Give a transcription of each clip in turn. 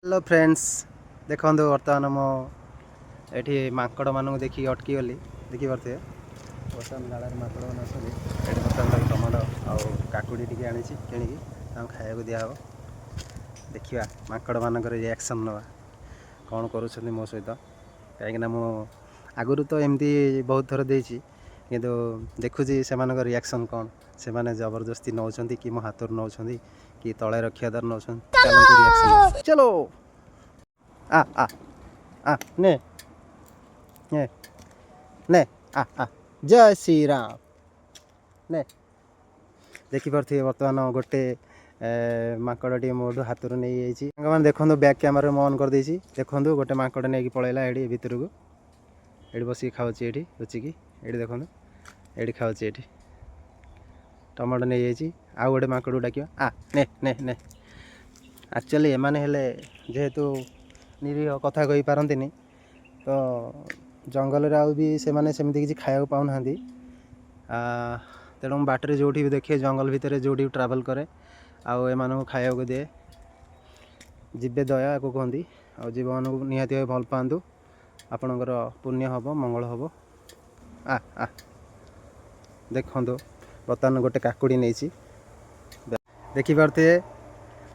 Hello friends देखो बर्तमान मो ये माकड़ मानू देखिए अटकी गली देखी पारे बर्तमान गाड़ माकड़ मैंने अच्छे ये बर्तमान टमाटो आउ काकुड़ी टी आनी कि खाया दिहब देखा माकड़ मानक रिएक्शन नवा कौन कर मो सहित कहीं मु आगुरी तो एमती बहुत थर देती किंतु देखुची से रिएक्शन कौन से माने जबरदस्ती नौ कि मो हाथ नौ कि तले रखिया दर नौ चलते रिएक्शन चलो आ आ आ ने ने ने आ आ जय श्री राम ने देखिपे बर्तमान गोटे माकड़ी मोटू हाथ नहीं जाइए देखो बैक कैमेरा ऑन कर देसी देखो गोटे माकड़ नहीं पलैला ये भितर को ये बस खाऊँ ये लुचिकी ये देखो ये खाऊँ ये टमाटो नहीं जाइए आउ गोटे माकड़ डाक आ ने ने ने एक्चुअली एमाने हेले जेहेतु निरीह कथा कही पारंतिनी तो जंगल रे आउ भी से माने सेमती किसी खाया पाऊना तेणु बाटर जो भी देखे जंगल भितर जो ट्रावेल करे आउ एम खाया दिए जीवे दया को कहती आ जीव मानू निहाती भाव भल पातु आपणकर पुण्य हम मंगल हम आ आ देखु बर्तमान गोटे काकुड़ी नहीं देखिपे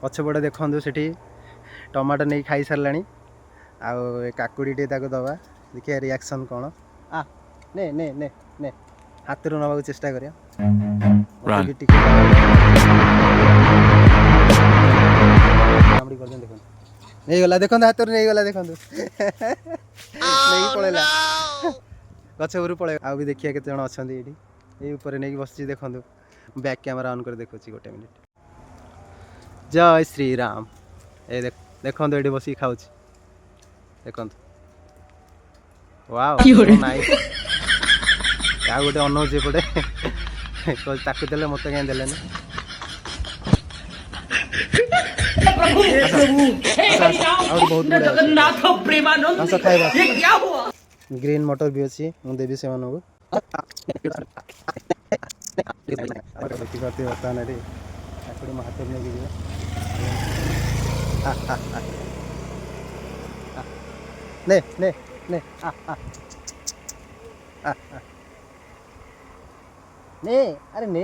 पछपटे देखु से टमाटो नहीं खाई सारा आउ काकुड़ी दबा देखिए रिएक्शन कौन आ ने ने ने ने हाथ रू नवा चेष्टा करिया नहीं गला देखो हाथ नहीं गला देखो नहीं पड़ेगा गछ उपरू पड़े आ भी देखिए केते जण अच्छा ये ऊपर नहीं बस देखो बैक कैमेरा ऑन कर देखो गोटे मिनिट जय श्री राम ए देखो ये बस खाऊ देखो वाओ नाइस या गोटे अनौज पटे ताकू देले मत कहीं देले ग्रीन मटर भी अच्छी मुझे देवी से मानू देखिए बर्तमान ये काकुड़ी मो हाथ नहीं ने ने ने आ आ आ ने अरे ने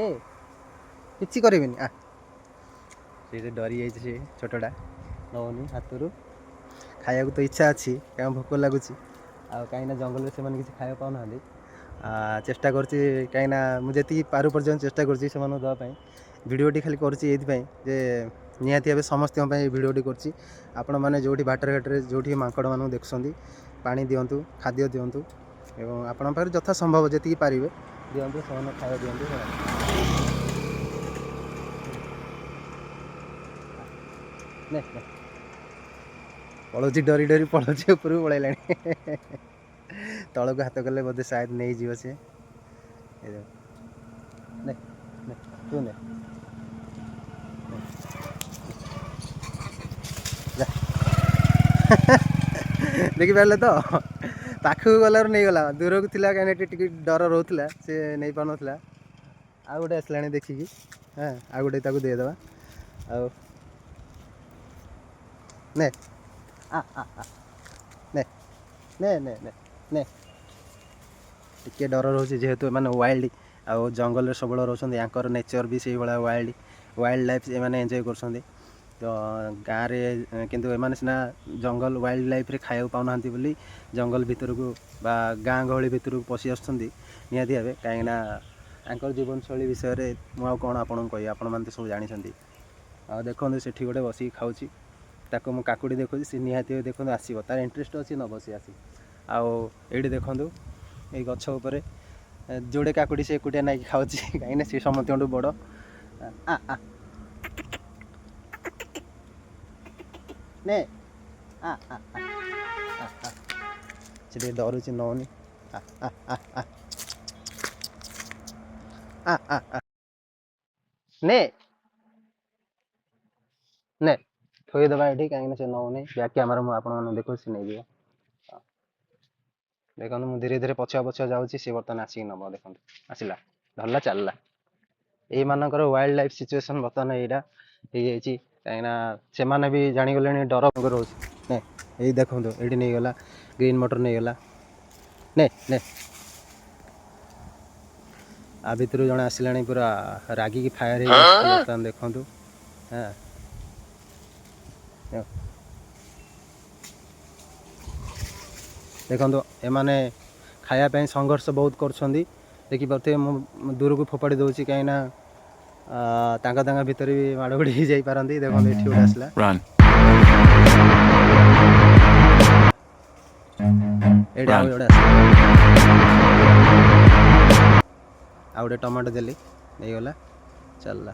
किसी करें आ से डरी जाइए छोटा नौनी हाथ रू खाया तो इच्छा अच्छी क्या भोक लगुच आ कहीं जंगल से किसी खाया पाऊना चेष्टा करती कहीं मुझे पार पर्यटन चेष्टा करवाई भिडटी खाली करुँचे निहाती भाव समस्त भिडटी कर मैंने जो बाटर घाटे जो माकड़ मान देखुं पानी दिंतु खाद्य दिंतु एवं आपण पाखे यथा संभव जी पारे दिंतु से खाया दिंतु पड़ोची डरी डरी पड़ोची ऊपर पलैला तल को हाथ कले बोधे शायद नहीं जीव सी ने तू ने देखी पारे तो पाखक गलार नहीं गला दूर को थी कहीं डर रोला सी नहीं पार ना आ गोटे आसला देखिकी हाँ आ गोटे देदेबा आ ने आ आ आ ने ने ने ने ने टिके डर रोचे जेहेतु मैंने वाइल्ड आउ जंगल सब रोचे यहाँ नेचर भी से भाया वाइल्ड लाइफ एम एंजॉय कर तो गाँव में किंतु एम सीना जंगल वाइल्ड लाइफ रे खाया पाऊना बोली जंगल भितर को बा गाँ गहली भितर को पशि आसुँच निहाती भाव कहीं जीवन शैली विषय में मुझे कौन आपको कह आपण मैंने सब जानते आ देखो से गोटे बस खाऊँ ताको मु काकुड़ी देखो सी निहाती देखो आसो तार इंटरेस्ट अच्छी न बसी आसी आउ ये देखो ये गछ उपर जोड़े काकुड़ी से एकुटिया ना खाऊँ कहीं सी समस्त बड़ आ आ ने आ आ आ से डरुची नौनी आ आ आ आ आ आ आ ने ने थोईदेवा ये कहीं से नौनी बैक कैमेरा मुझे आप देखो सी नहीं दिए देखो मुझे धीरे धीरे पछुआ पछुआ जाऊँगी सी बर्तमान आसिक नब देखो आसला धरला चलला ये मानकर वाइल्ड लाइफ सिचुएसन बर्तमान यहाँ हो କାହିଁକିନା ସେମାନେ ବି ଜାଣିଗଲେଣି ଡର ରହୁଛି। ନେ ଏଇ ଦେଖନ୍ତୁ ଏଇଠି ନେଇଗଲା ଗ୍ରୀନ୍ ମଟର ନେଇଗଲା। ନେ ନେ ଆ ଭିତରୁ ଜଣେ ଆସିଲାଣି ପୁରା ରାଗିକି ଫାୟାର ହେଇଯାଉଛି ବର୍ତ୍ତମାନ ଦେଖନ୍ତୁ। ହଁ ଦେଖନ୍ତୁ ଏମାନେ ଖାଇବା ପାଇଁ ସଂଘର୍ଷ ବହୁତ କରୁଛନ୍ତି। ଦେଖିପାରୁଥିବେ ମୁଁ ଦୂରକୁ ଫୋପାଡ଼ି ଦେଉଛି କାହିଁକିନା ତାଙ୍କ ଭିତରେ ବି ମାଡ଼ଗୋଡ଼ି ହେଇଯାଇପାରନ୍ତି। ଦେଖନ୍ତୁ ଏଠି ଗୋଟେ ଆସିଲା। ଏଇଠି ଆଉ ଗୋଟେ ଆସିଲା। ଆଉ ଗୋଟେ ଟମାଟୋ ଦେଲି ନେଇଗଲା ଚାଲିଲା।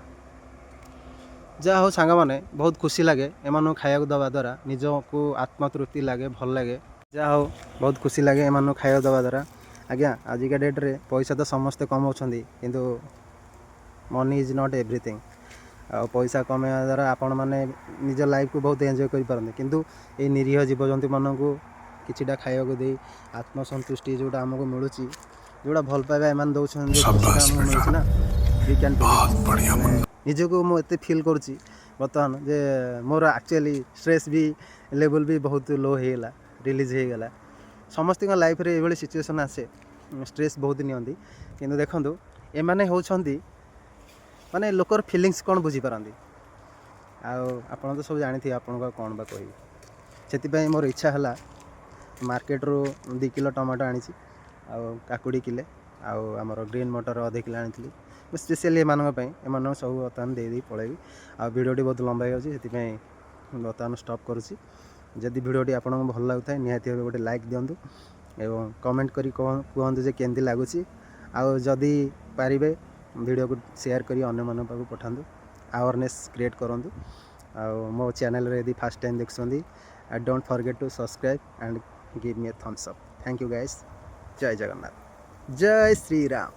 ଯାହା ହଉ ସାଙ୍ଗମାନେ ବହୁତ ଖୁସି ଲାଗେ ଏମାନଙ୍କୁ ଖାଇବାକୁ ଦେବା ଦ୍ୱାରା ନିଜକୁ ଆତ୍ମତୃପ୍ତି ଲାଗେ, ଭଲ ଲାଗେ। ଯାହା ହଉ ବହୁତ ଖୁସି ଲାଗେ ଏମାନଙ୍କୁ ଖାଇବାକୁ ଦେବା ଦ୍ୱାରା। ଆଜ୍ଞା ଆଜିକା ଡେଟ୍ରେ ପଇସା ତ ସମସ୍ତେ କମାଉଛନ୍ତି କିନ୍ତୁ ମନି ଇଜ୍ ନଟ୍ ଏଭ୍ରିଥିଙ୍ଗ। ଆଉ ପଇସା କମାଇବା ଦ୍ୱାରା ଆପଣମାନେ ନିଜ ଲାଇଫ୍କୁ ବହୁତ ଏନ୍ଜୟ କରିପାରନ୍ତି, କିନ୍ତୁ ଏଇ ନିରୀହ ଜୀବଜନ୍ତୁମାନଙ୍କୁ କିଛିଟା ଖାଇବାକୁ ଦେଇ ଆତ୍ମସନ୍ତୁଷ୍ଟି ଯେଉଁଟା ଆମକୁ ମିଳୁଛି, ଯେଉଁଟା ଭଲ ପାଇବା ଏମାନେ ଦେଉଛନ୍ତି ଖୁସିଟା ଆମକୁ ମିଳୁଛି ନା। वी कैन ନିଜକୁ ମୁଁ ଏତେ ଫିଲ୍ କରୁଛି ବର୍ତ୍ତମାନ ଯେ ମୋର ଆକ୍ଚୁଆଲି ଷ୍ଟ୍ରେସ୍ ବି ଲେଭେଲ୍ ବି ବହୁତ ଲୋ ହେଇଗଲା, ରିଲିଜ୍ ହେଇଗଲା। ସମସ୍ତଙ୍କ ଲାଇଫ୍ରେ ଏଇଭଳି ସିଚୁଏସନ୍ ଆସେ, ଷ୍ଟ୍ରେସ୍ ବହୁତ ନିଅନ୍ତି। କିନ୍ତୁ ଦେଖନ୍ତୁ ଏମାନେ ହେଉଛନ୍ତି ମାନେ ଲୋକର ଫିଲିଙ୍ଗସ୍ କ'ଣ ବୁଝିପାରନ୍ତି। ଆଉ ଆପଣ ତ ସବୁ ଜାଣିଥିବେ, ଆପଣଙ୍କୁ ଆଉ କ'ଣ ବା କହିବି। ସେଥିପାଇଁ ମୋର ଇଚ୍ଛା ହେଲା ମାର୍କେଟରୁ 2 କିଲୋ ଟମାଟୋ ଆଣିଛି, ଆଉ କାକୁଡ଼ି କିଲେ, ଆଉ ଆମର ଗ୍ରୀନ୍ ମଟର ଅଧେ କିଲୋ ଆଣିଥିଲି। ମୁଁ ସ୍ପେଶିଆଲି ଏମାନଙ୍କ ପାଇଁ ଏମାନଙ୍କୁ ସବୁ ବର୍ତ୍ତମାନ ଦେଇଦେଇ ପଳେଇବି। ଆଉ ଭିଡ଼ିଓଟି ବହୁତ ଲମ୍ବା ହେଇଯାଉଛି, ସେଥିପାଇଁ ବର୍ତ୍ତମାନ ଷ୍ଟପ୍ କରୁଛି। ଯଦି ଭିଡ଼ିଓଟି ଆପଣଙ୍କୁ ଭଲ ଲାଗୁଥାଏ ନିହାତି ଭାବେ ଗୋଟେ ଲାଇକ୍ ଦିଅନ୍ତୁ ଏବଂ କମେଣ୍ଟ କରି କୁହନ୍ତୁ ଯେ କେମିତି ଲାଗୁଛି। ଆଉ ଯଦି ପାରିବେ ଭିଡ଼ିଓକୁ ସେୟାର କରି ଅନ୍ୟମାନଙ୍କ ପାଖକୁ ପଠାନ୍ତୁ, ଆୱାରନେସ୍ କ୍ରିଏଟ୍ କରନ୍ତୁ। ଆଉ ମୋ ଚ୍ୟାନେଲରେ ଯଦି ଫାର୍ଷ୍ଟ ଟାଇମ୍ ଦେଖୁଛନ୍ତି, don't forget to subscribe and give me a thumbs up. Thank you guys. जय जगन्नाथ, जय श्री राम।